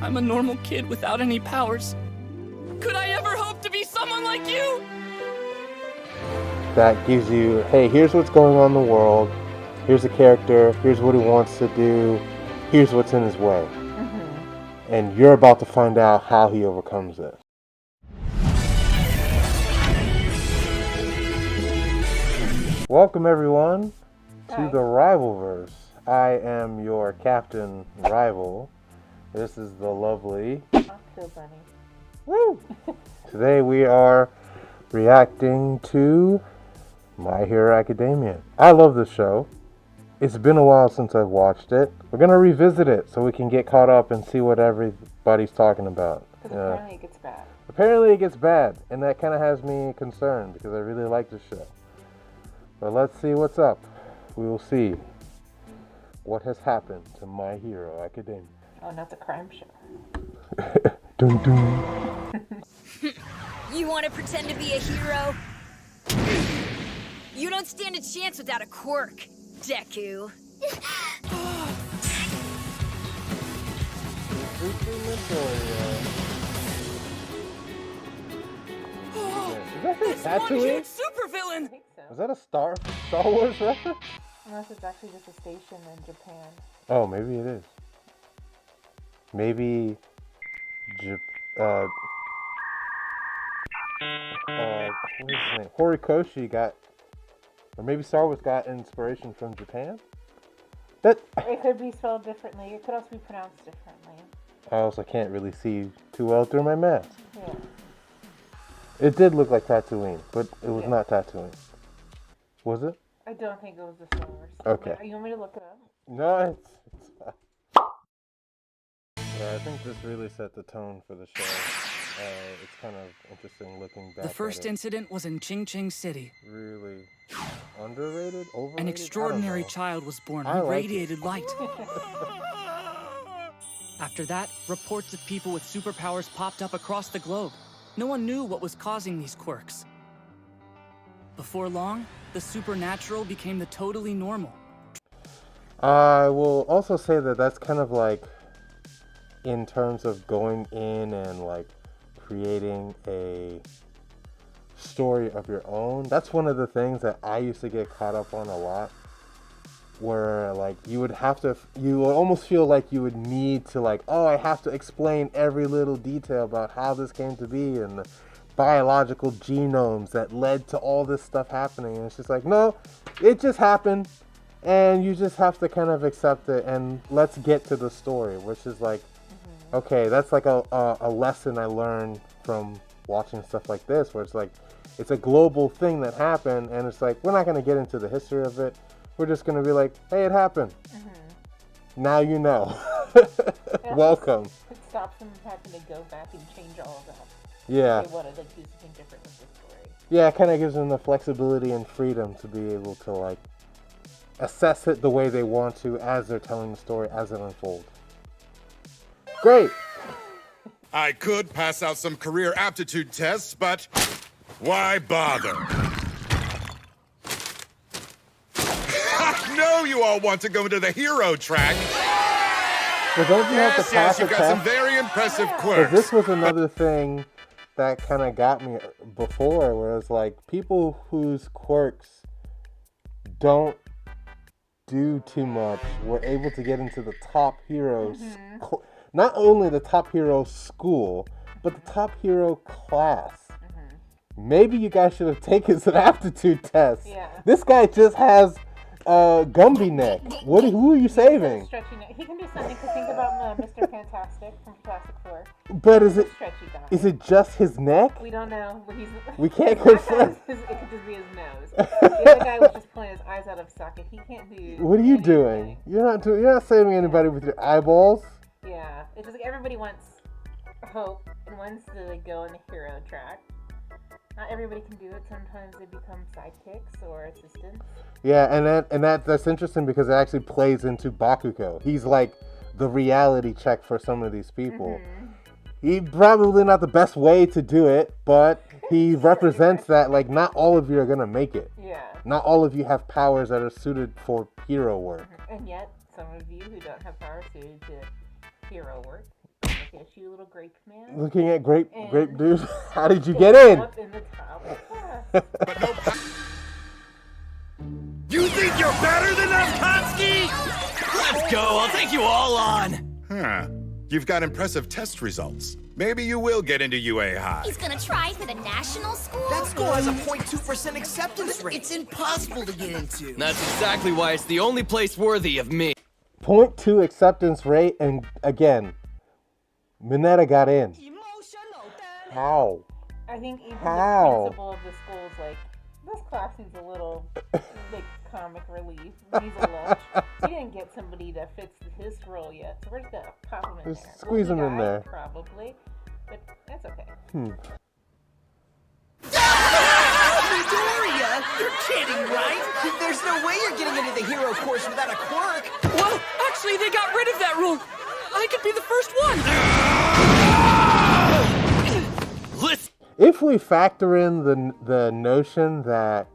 I'm a normal kid without any powers. Could I ever hope to be someone like you? That gives you, hey, here's what's going on in the world. Here's a character. Here's what he wants to do. Here's what's in his way. And you're about to find out how he overcomes it. Welcome everyone to the Rivalverse. I am your Captain Rival. This is the lovely Octobunny. Woo! Today we are reacting to My Hero Academia. I love this show. It's been a while since I've watched it. We're gonna revisit it so we can get caught up and see what everybody's talking about. Because apparently it gets bad. Apparently it gets bad, and that kind of has me concerned because I really like this show. But let's see what's up. We will see what has happened to My Hero Academia. Oh, and that's a crime show. Dun dun. You want to pretend to be a hero? You don't stand a chance without a quirk, Deku. Is that S1E1 supervillain! I think so. Is that a Star Wars reference? Unless it's actually just a station in Japan. Oh, maybe it is. Maybe what is his name? Horikoshi got, or maybe Star Wars got inspiration from Japan? That It could be spelled differently. It could also be pronounced differently. I also can't really see too well through my mask. Yeah. It did look like Tatooine, but it was not Tatooine. Was it? I don't think it was the Star Wars. Okay. You want me to look it up? No, it's yeah, I think this really set the tone for the show. It's kind of interesting looking back. The first incident was in Ching City. Really underrated, overrated. An extraordinary child was born who radiated light. After that, reports of people with superpowers popped up across the globe. No one knew what was causing these quirks. Before long, the supernatural became the totally normal. I will also say that that's kind of like, in terms of going in and like creating a story of your own, that's one of the things that I used to get caught up on a lot, where like you would almost feel like you would need to like, oh, I have to explain every little detail about how this came to be and the biological genomes that led to all this stuff happening. And it's just like, no, it just happened and you just have to kind of accept it and let's get to the story, which is like, okay, that's like a lesson I learned from watching stuff like this, where it's like, it's a global thing that happened, and it's like, we're not going to get into the history of it. We're just going to be like, hey, it happened. Now you know. Welcome. It stops them from having to go back and change all of that. Yeah. They wanted to do something different with the story. Yeah, it kind of gives them the flexibility and freedom to be able to like assess it the way they want to as they're telling the story as it unfolds. Great. I could pass out some career aptitude tests, but why bother? I know you all want to go into the hero track. But don't you have to pass you've a got some test? very impressive But quirks. this was another thing that kind of got me before, where it's like people whose quirks don't do too much were able to get into the top heroes. Not only the top hero school, but the top hero class. Maybe you guys should have taken some aptitude tests. Yeah. This guy just has Gumby neck. Who are you saving? Stretchy neck. He can do something to think about Mr. Fantastic from Fantastic Four. But is it Stretchy guy. just his neck? We don't know, but he's. We can't I thought confirm. it could just be his nose. The other guy was just pulling his eyes out of socket. He can't do. What are you anything. doing? You're not saving anybody with your eyeballs. Yeah, it's just like everybody wants hope and wants to like, go on the hero track. Not everybody can do it. Sometimes they become sidekicks or assistants. Yeah, and that's interesting because it actually plays into Bakugo. He's like the reality check for some of these people. He probably not the best way to do it, but he represents that like not all of you are gonna make it. Yeah. Not all of you have powers that are suited for hero work. And yet, some of you who don't have power suited to hero work, at you, little grape man. Looking at grape And dude. How did you get in? Up in the top class. But no You think you're better than us, Kotsky? Let's go. I'll take you all on. Huh. You've got impressive test results. Maybe you will get into UA High. He's gonna try for the national school? That school has a 0.2% acceptance rate. It's impossible to get into. That's exactly why it's the only place worthy of me. 0.2 acceptance rate, and again, Mineta got in. How? I think even How? the principal of the school is like, this class needs a little like comic relief. Needs a lunch. He didn't get somebody that fits his role yet, so we're just gonna pop him in Just there. squeeze Will he him in die? there. Probably, but that's okay. Midoriya, you're kidding, right? There's no way you're getting into the hero course without a quirk. Well, actually, they got rid of that rule. I could be the first one. Listen. If we factor in the notion that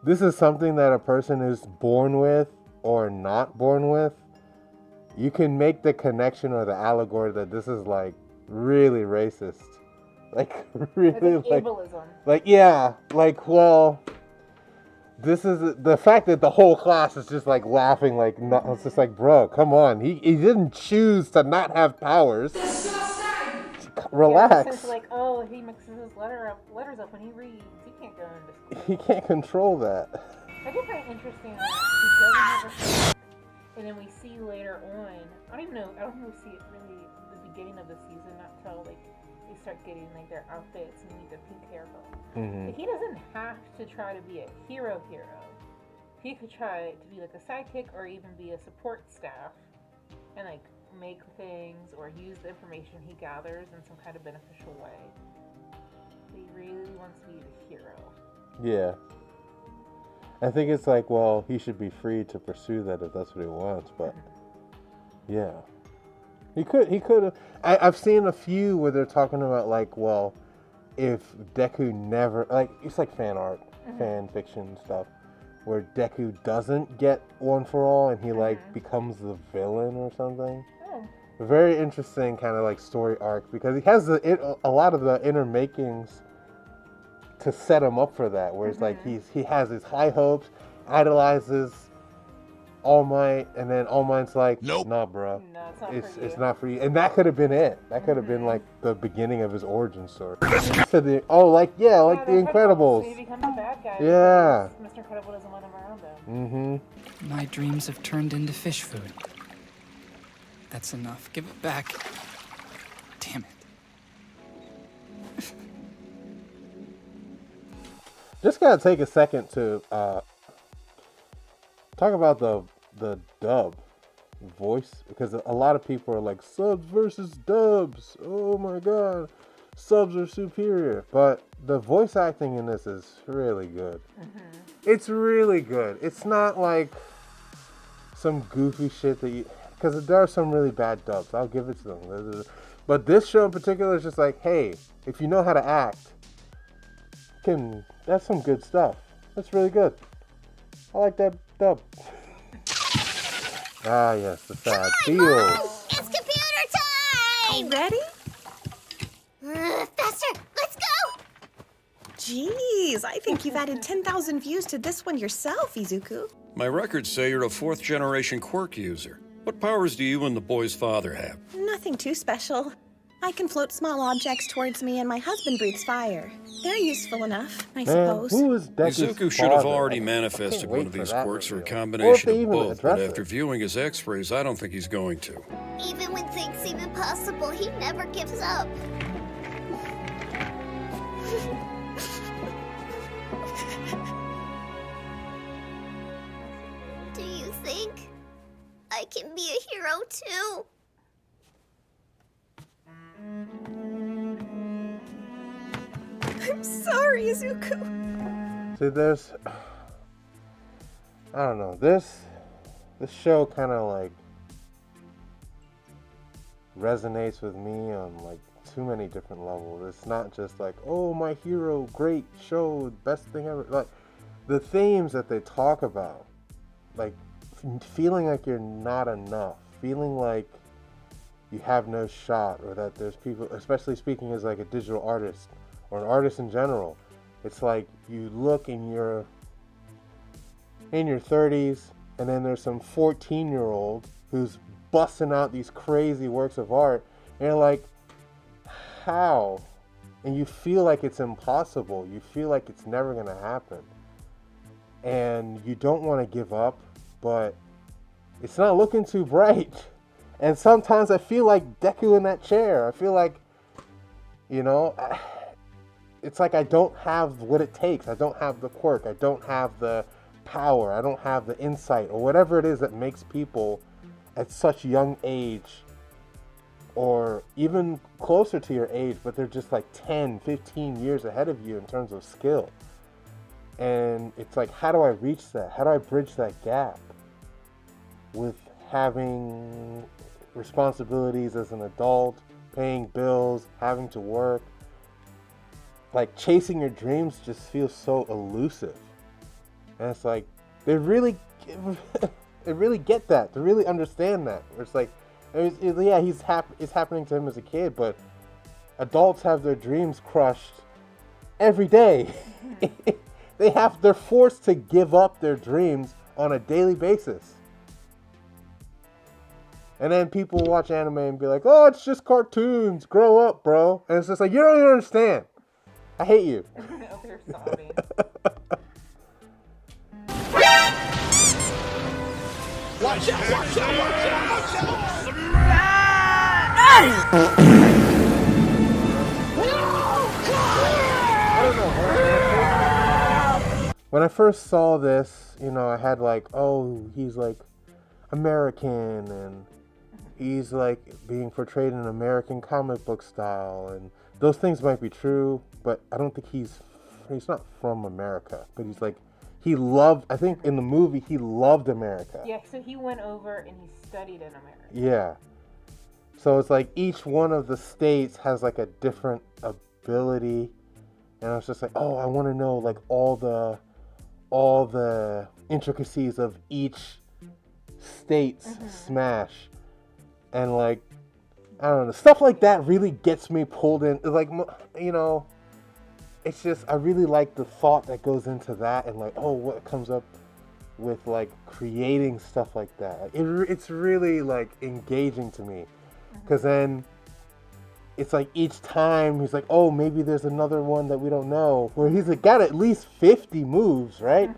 this is something that a person is born with or not born with, you can make the connection or the allegory that this is like really racist. Like really It's like ableism. like yeah, like well, this is the fact that the whole class is just like laughing like not, it's just like bro, come on. He didn't choose to not have powers. Relax. Yeah, since like, oh, he mixes his letters up when he reads. He can't go into school. He can't control that. I do find it interesting that he doesn't have a shock, and then we see later on. I don't think we see it really at the beginning of the season, not till like they start getting like their outfits and like the pink hair going. But he doesn't have to try to be a hero. He could try to be like a sidekick or even be a support staff, and like make things or use the information he gathers in some kind of beneficial way. He really wants to be the hero. Yeah. I think it's like, well, he should be free to pursue that if that's what he wants, but yeah. He could have. I've seen a few where they're talking about like, well, if Deku never, like, it's like fan art, fan fiction stuff, where Deku doesn't get One for All and he like becomes the villain or something. Very interesting kind of like story arc because he has a lot of the inner makings to set him up for that. Where it's like he has his high hopes, idolizes All Might, and then All Might's like, Nope. nah, bro, No, it's not for it's you. not for you. And that could have been it. That could have been like the beginning of his origin story. So the like the Incredibles. So he becomes a bad guy. Yeah. because Mr. Incredible doesn't want him around him. My dreams have turned into fish food. That's enough. Give it back. Damn it. Just gotta take a second to talk about the dub voice, because a lot of people are like, subs versus dubs. Oh my god, subs are superior. But the voice acting in this is really good. It's really good. It's not like some goofy shit that you, because there are some really bad dubs. I'll give it to them. But this show in particular is just like, hey, if you know how to act, that's some good stuff. That's really good. I like that dub. Ah, yes, the sad feels. It's computer time! Ready? Faster, let's go! Jeez, I think you've added 10,000 views to this one yourself, Izuku. My records say you're a fourth-generation quirk user. What powers do you and the boy's father have? Nothing too special. I can float small objects towards me and my husband breathes fire. They're useful enough, I Man, suppose. who is Deku's Izuku should have father? already I manifested can't one wait of for these that quirks or a reveal. Or if combination they of even both, but address after it. viewing his x-rays, I don't think he's going to. Even when things seem impossible, he never gives up. Do you think I can be a hero too? I'm sorry, Izuku. See, there's, I don't know, this show kind of like resonates with me on like too many different levels. It's not just like, oh, my hero, great show, best thing ever. Like the themes that they talk about, like feeling like you're not enough, feeling like you have no shot, or that there's people, especially speaking as like a digital artist or an artist in general, it's like you look and you're in your 30s, and then there's some 14-year-old who's busting out these crazy works of art, and you're like, how? And you feel like it's impossible. You feel like it's never going to happen. And you don't want to give up, but it's not looking too bright. And sometimes I feel like Deku in that chair. I feel like, you know, it's like I don't have what it takes. I don't have the quirk. I don't have the power. I don't have the insight, or whatever it is that makes people at such young age, or even closer to your age, but they're just like 10, 15 years ahead of you in terms of skill. And it's like, how do I reach that? How do I bridge that gap with having responsibilities as an adult, paying bills, having to work? Like, chasing your dreams just feels so elusive. And it's like, they really get that. They really understand that. It's like, yeah, it's happening to him as a kid, but adults have their dreams crushed every day. They're forced to give up their dreams on a daily basis. And then people watch anime and be like, oh, it's just cartoons. Grow up, bro. And it's just like, you don't even understand. I hate you. They're sobbing. Watch out! Watch out! Watch out! Watch out! When I first saw this, you know, I had like, oh, he's like American, and he's like being portrayed in an American comic book style, and those things might be true, but I don't think he's not from America, but he's like, I think in the movie, he loved America. Yeah, so he went over and he studied in America. Yeah. So it's like each one of the states has like a different ability. And I was just like, oh, I want to know like all the intricacies of each state's smash. And like, I don't know, stuff like that really gets me pulled in. Like, you know, it's just, I really like the thought that goes into that, and like, oh, what comes up with like creating stuff like that. It's really like engaging to me, because then it's like each time he's like, oh, maybe there's another one that we don't know, where he's like got at least 50 moves, right?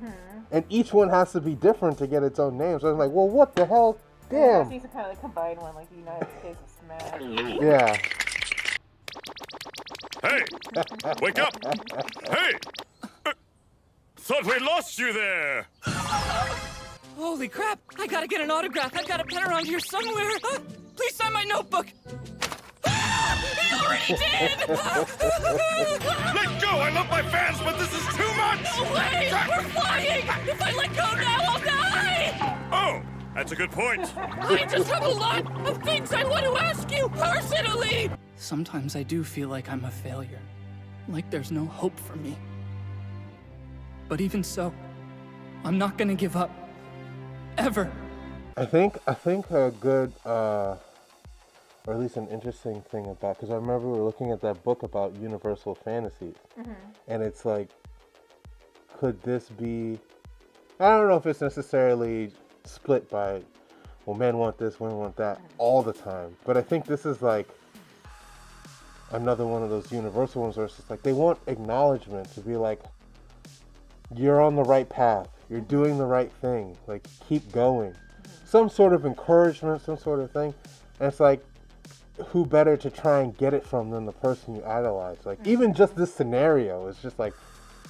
And each one has to be different to get its own name. So I'm like, well, what the hell? Damn. He's kind of like combine one, like the United States of Smash. Yeah. Hey! Wake up! Hey! Thought we lost you there! Holy crap! I gotta get an autograph. I've got a pen around here somewhere. Please sign my notebook. He already did! Let go! I love my fans, but this is too much! No way! We're flying! If I let go now, I'll die! Oh, that's a good point. I just have a lot of things I want to ask you personally! Sometimes I do feel like I'm a failure. Like there's no hope for me. But even so, I'm not gonna give up. Ever. I think a good, or at least an interesting thing about, because I remember we were looking at that book about universal fantasies, and it's like, could this be, I don't know if it's necessarily split by, well, men want this, women want that all the time, but I think this is like another one of those universal ones where it's just like, they want acknowledgement to be like, you're on the right path, you're doing the right thing, like, keep going. Some sort of encouragement, some sort of thing. And it's like, who better to try and get it from than the person you idolize? Like, even just this scenario is just like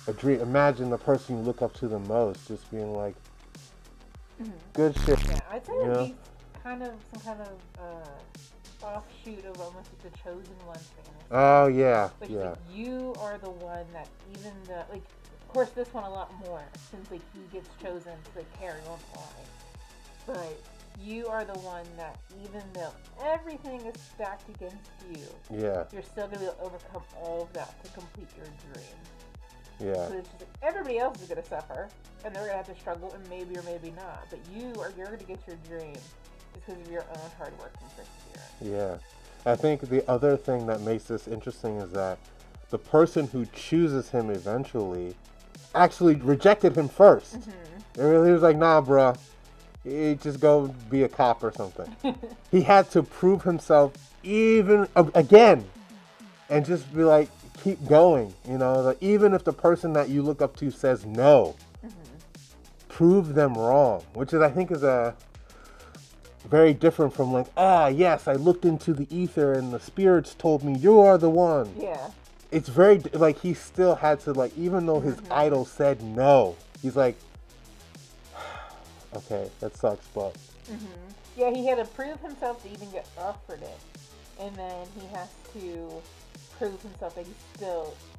a dream. Imagine the person you look up to the most just being like, good shit. Yeah, I'd say that he's kind of some kind of offshoot of almost like the Chosen One fantasy. Oh, yeah, Which, yeah. like, you are the one that even the, like, of course this one a lot more, since like he gets chosen to like carry on the line. But you are the one that, even though everything is stacked against you, you're still going to be able to overcome all of that to complete your dream. Yeah. So it's just like, everybody else is going to suffer, and they're going to have to struggle, and maybe or maybe not. But you're going to get your dream. just because of your own hard work and perseverance. Yeah. I think the other thing that makes this interesting is that the person who chooses him eventually actually rejected him first. He was like, nah, bruh. You just go be a cop or something. He had to prove himself even again and just be like, keep going. You know, like, even if the person that you look up to says no, prove them wrong, which is, I think, is a very different from like, yes, I looked into the ether and the spirits told me you are the one. Yeah. It's very, like, he still had to, like, even though his idol said no, he's like, okay, that sucks, but. Yeah, he had to prove himself to even get offered it. And then he has to prove himself that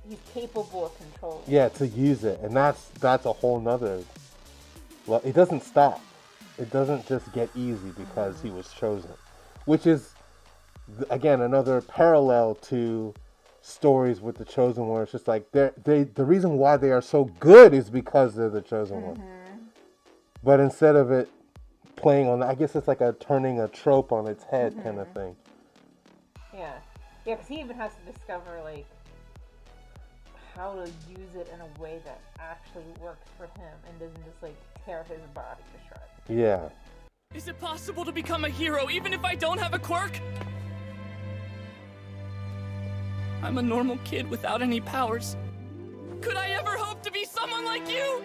he's capable of controlling it. Yeah, to use it. And that's a whole nother, well, it doesn't stop. It doesn't just get easy because he was chosen. Which is, again, another parallel to stories with the chosen one. It's just like, the reason why they are so good is because they're the chosen one. But instead of it playing on, I guess it's like turning a trope on its head kind of thing. Yeah. Yeah, because he even has to discover, like, how to use it in a way that actually works for him and doesn't just, like, tear his body to shreds. Yeah. Is it possible to become a hero even if I don't have a quirk? I'm a normal kid without any powers. Could I ever hope to be someone like you?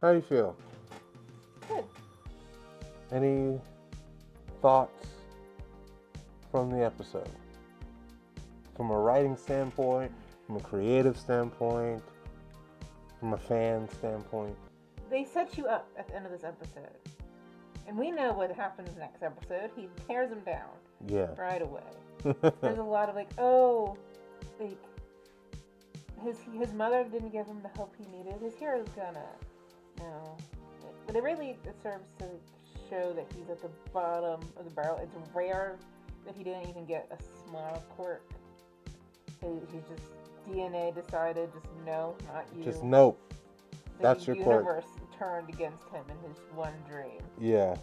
How do you feel? Good. Any thoughts from the episode? From a writing standpoint, from a creative standpoint, from a fan standpoint? They set you up at the end of this episode. And we know what happens next episode. He tears him down. Yeah. Right away. There's a lot of like, like, his mother didn't give him the help he needed. His hero's gonna. No. But it serves to show that he's at the bottom of the barrel. It's rare that he didn't even get a small quirk. He's just, DNA decided, just no, not you. Just nope. That's your quirk. The universe turned against him in his one dream. Yeah.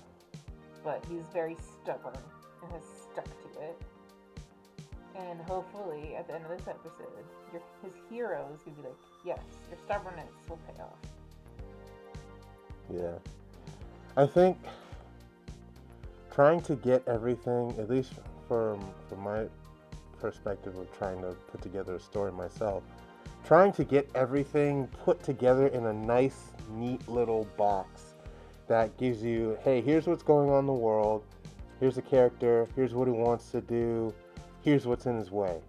But he's very stubborn and has stuck to it. And hopefully, at the end of this episode, his hero is going to be like, yes, your stubbornness will pay off. Yeah. I think trying to get everything, at least from my perspective of trying to put together a story myself, trying to get everything put together in a nice, neat little box that gives you, hey, here's what's going on in the world, here's a character, here's what he wants to do, here's what's in his way.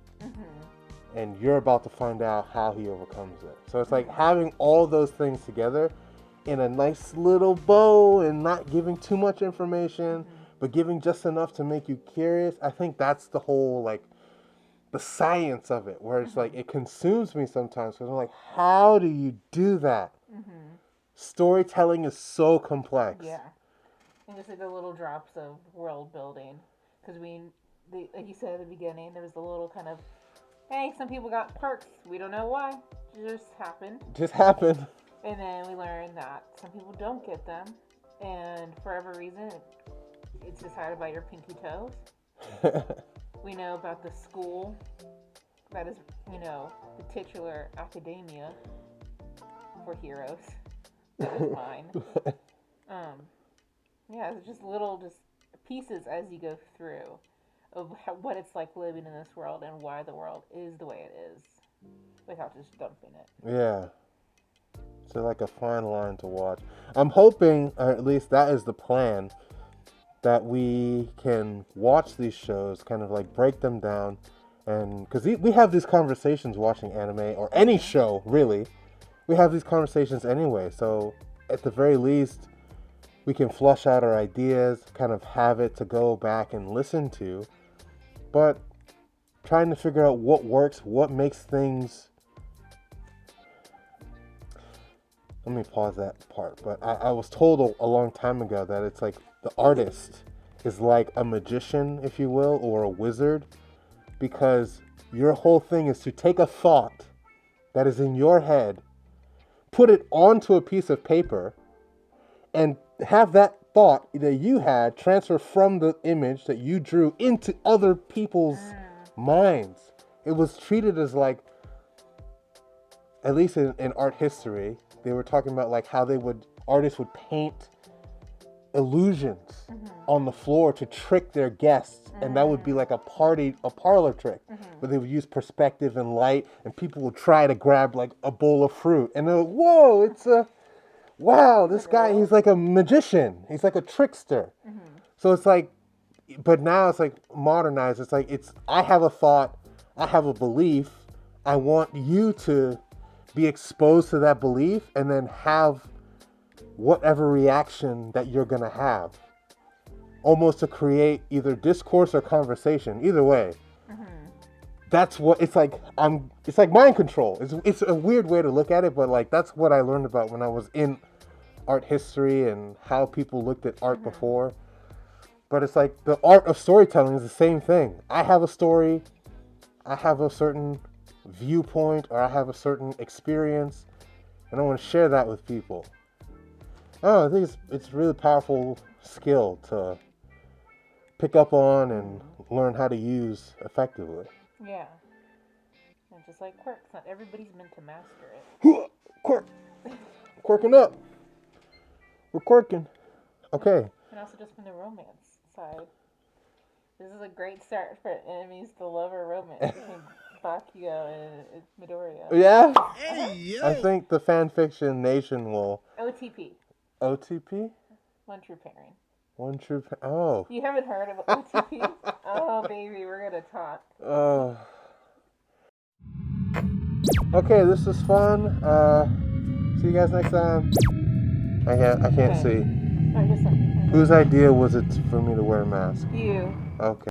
And you're about to find out how he overcomes it. So it's like having all those things together in a nice little bow and not giving too much information, but giving just enough to make you curious. I think that's the whole, like, the science of it, where it's like, it consumes me sometimes because I'm like, how do you do that? Storytelling is so complex. Yeah. And just like the little drops of world building. Because like you said at the beginning, there was the little kind of, hey, some people got quirks. We don't know why. It just happened. And then we learned that some people don't get them. And for whatever reason, it's decided by your pinky toes. We know about the school that is, the titular academia for heroes. That is mine. Yeah, it's just little pieces as you go through of what it's like living in this world and why the world is the way it is without just dumping it. Yeah. So like a fine line to watch. I'm hoping, or at least that is the plan, that we can watch these shows, kind of like break them down, and because we have these conversations watching anime or any show, really. We have these conversations anyway, so at the very least, we can flush out our ideas, kind of have it to go back and listen to, but trying to figure out what works, what makes things. Let me pause that part, but I was told a long time ago that it's like the artist is like a magician, if you will, or a wizard, because your whole thing is to take a thought that is in your head, put it onto a piece of paper and have that thought that you had transfer from the image that you drew into other people's minds. It was treated as like, at least in art history, they were talking about like how artists would paint illusions on the floor to trick their guests, and that would be like a parlor trick, where they would use perspective and light, and people would try to grab like a bowl of fruit, and they're like, whoa, wow, this guy, he's like a magician, he's like a trickster. So it's like, but now it's like modernized. It's like, I have a thought, I have a belief, I want you to be exposed to that belief and then have whatever reaction that you're gonna have, almost to create either discourse or conversation. Either way, that's what it's like. It's like mind control. It's a weird way to look at it, but like that's what I learned about when I was in art history and how people looked at art before. But it's like the art of storytelling is the same thing. I have a story, I have a certain viewpoint, or I have a certain experience, and I want to share that with people. I think it's really powerful skill to pick up on and learn how to use effectively. Yeah. And just like quirks, not everybody's meant to master it. Quirk. Quirking up. We're quirking. Okay. And also just from the romance side. This is a great start for enemies to lover romance between Bakugo and Midoriya. Yeah? I think the fanfiction nation will... OTP. OTP? One true pairing. One true oh. You haven't heard of OTP? Oh, baby, we're going to talk. Oh. Okay, this is fun. See you guys next time. I can't see. Oh, just like, Whose idea was it for me to wear a mask? You. Okay.